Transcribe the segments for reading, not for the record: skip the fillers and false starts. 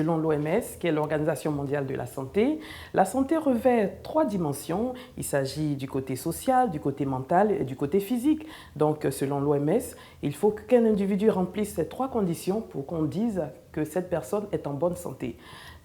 selon l'OMS, qui est l'Organisation mondiale de la santé revêt 3 dimensions. Il s'agit du côté social, du côté mental et du côté physique. Donc, selon l'OMS, il faut qu'un individu remplisse ces 3 conditions pour qu'on dise que cette personne est en bonne santé.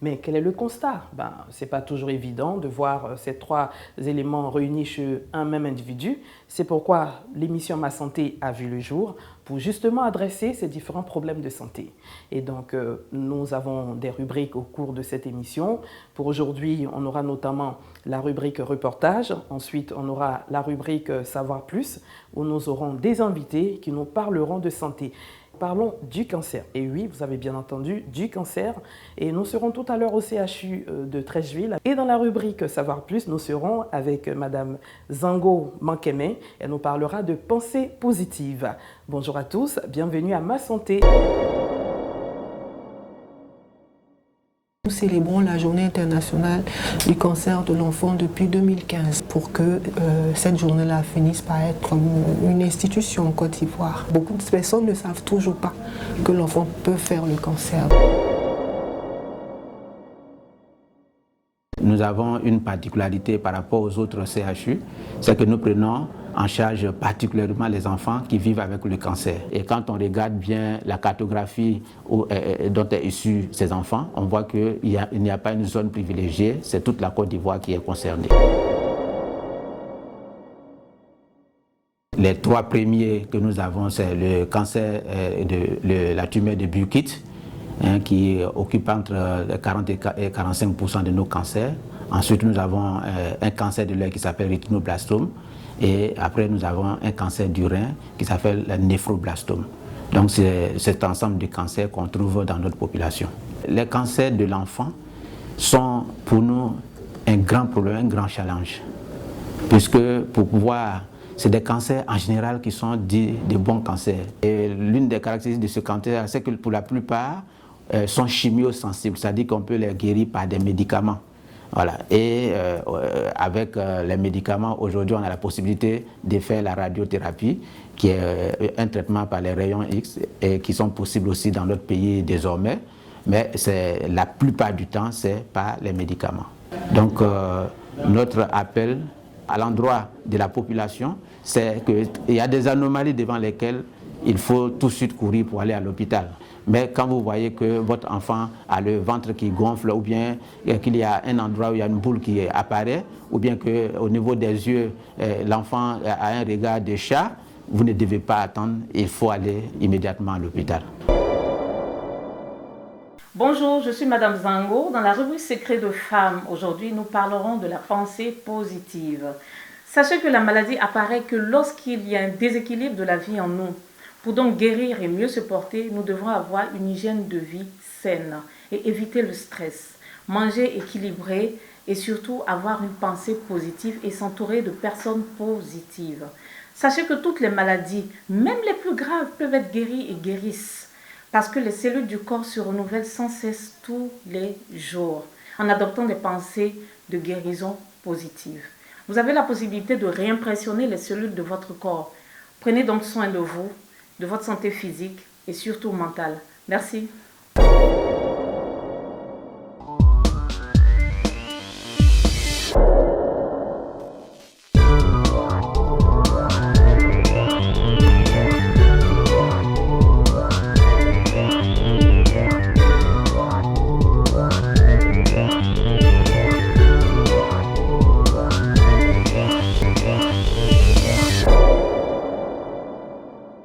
Mais quel est le constat? Ce n'est pas toujours évident de voir ces 3 éléments réunis chez un même individu. C'est pourquoi l'émission Ma Santé a vu le jour pour justement adresser ces différents problèmes de santé. Et donc, nous avons des rubriques au cours de cette émission. Pour aujourd'hui, on aura notamment la rubrique reportage. Ensuite, on aura la rubrique Savoir plus, où nous aurons des invités qui nous parleront de santé. Parlons du cancer. Et oui, vous avez bien entendu, du cancer. Et nous serons tout à l'heure au CHU de Treichville. Et dans la rubrique Savoir plus, nous serons avec Madame Zango Mankeme. Elle nous parlera de pensée positive. Bonjour à tous, bienvenue à Ma Santé. Nous célébrons la journée internationale du cancer de l'enfant depuis 2015 pour que cette journée-là finisse par être comme une institution en Côte d'Ivoire. Beaucoup de personnes ne savent toujours pas que l'enfant peut faire le cancer. Nous avons une particularité par rapport aux autres CHU, c'est que nous prenons en charge particulièrement les enfants qui vivent avec le cancer. Et quand on regarde bien la cartographie dont est issu ces enfants, on voit qu'il n'y a pas une zone privilégiée, c'est toute la Côte d'Ivoire qui est concernée. Les 3 premiers que nous avons, c'est le cancer de la tumeur de Burkitt, qui occupe entre 40 et 45% de nos cancers. Ensuite, nous avons un cancer de l'œil qui s'appelle rétinoblastome. Et après, nous avons un cancer du rein qui s'appelle le néphroblastome. Donc, c'est cet ensemble de cancers qu'on trouve dans notre population. Les cancers de l'enfant sont pour nous un grand problème, un grand challenge. Puisque pour pouvoir... C'est des cancers en général qui sont dits des bons cancers. Et l'une des caractéristiques de ce cancer, c'est que pour la plupart, sont chimiosensibles, c'est-à-dire qu'on peut les guérir par des médicaments. Voilà. Et avec les médicaments, aujourd'hui, on a la possibilité de faire la radiothérapie, qui est un traitement par les rayons X, et qui sont possibles aussi dans notre pays désormais. Mais la plupart du temps, c'est par les médicaments. Donc, notre appel à l'endroit de la population, c'est qu'il y a des anomalies devant lesquelles il faut tout de suite courir pour aller à l'hôpital. Mais quand vous voyez que votre enfant a le ventre qui gonfle, ou bien qu'il y a un endroit où il y a une boule qui apparaît, ou bien qu'au niveau des yeux, l'enfant a un regard de chat, vous ne devez pas attendre, il faut aller immédiatement à l'hôpital. Bonjour, je suis Madame Zango. Dans la rubrique Secret de femmes, aujourd'hui, nous parlerons de la pensée positive. Sachez que la maladie apparaît que lorsqu'il y a un déséquilibre de la vie en nous. Pour donc guérir et mieux se porter, nous devons avoir une hygiène de vie saine et éviter le stress, manger équilibré et surtout avoir une pensée positive et s'entourer de personnes positives. Sachez que toutes les maladies, même les plus graves, peuvent être guéries et guérissent parce que les cellules du corps se renouvellent sans cesse tous les jours en adoptant des pensées de guérison positive. Vous avez la possibilité de réimpressionner les cellules de votre corps. Prenez donc soin de vous, de votre santé physique et surtout mentale. Merci.